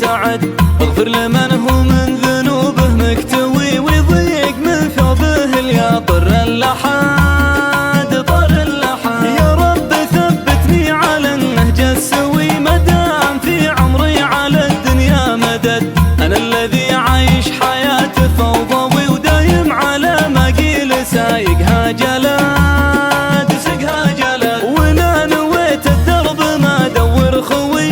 تعد. اغفر لمن هو من ذنوبه مكتوي ويضيق من ثوبه الياطر اللحاد طر اللحاد. يا رب ثبتني على النهج السوي مدام في عمري على الدنيا مدد. انا الذي عايش حياته فوضوي ودايم على ما قيل سايقها جلاد سقها جلاد. وانا نويت الدرب ما ادور خوي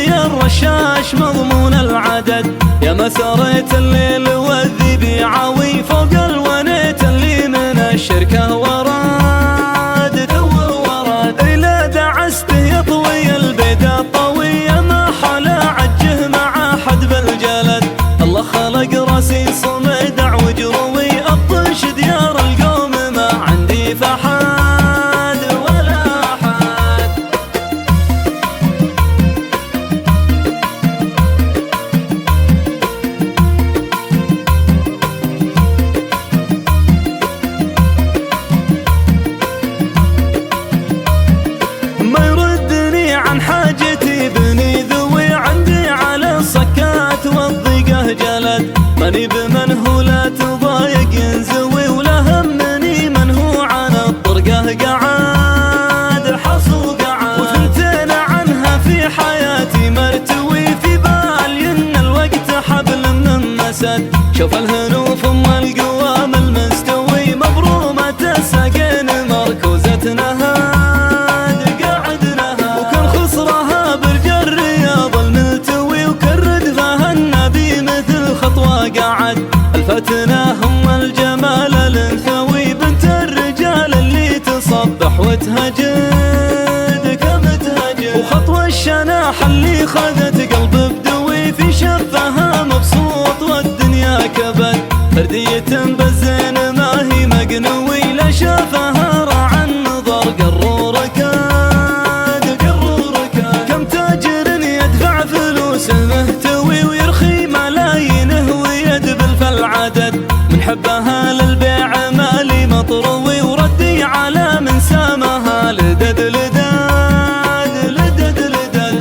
يا الرشاش مضمون العدد. يا مساريت الليل والذي عاوي فوق الونيت اللي من الشركه وراد توه وراد. الى دعسته يطوي البيد الطوي ما حلا عجه مع حد بالجلد. الله خلق راسي صمدع وجروي ابطش ديار القوم ما عندي فحاد ولا حاد. ما يردني عن حاجتي بني ذوي عندي على الصكات والضيقه جلد. ماني بمن هو لا تضايق ينزوي ولا همني من هو عن الطرقه قعاد حصو قعاد. وثنتين عنها في حياتي مرتوي في بالي ان الوقت حبل من مسد. شوف الهنوف ام القوام المستوي مبرومه الساقين مركوزه نهاد قاعد نهاد. وكان خصرها برج الرياض الملتوي وكردها النبي مثل خطوه قعد. الفتنه هم الجمال الانثوي بنت الرجال اللي تصبح وتهجد كم تهجد. وخطوه الشناح اللي خذت قلب بدوي في شفها مبسوط والدنيا كبد. فردية بالزين ما هي مقنوي لا شافها راعى النظر قرور كاد. كم تاجر يدفع فلوس المهتوي ويرخي ملايينه ويدبل في العدد. من حبها للبيع مالي مطروي وردي على من سامها لدد.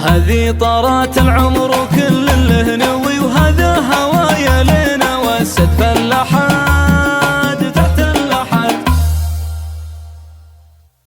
هذه طارات العمر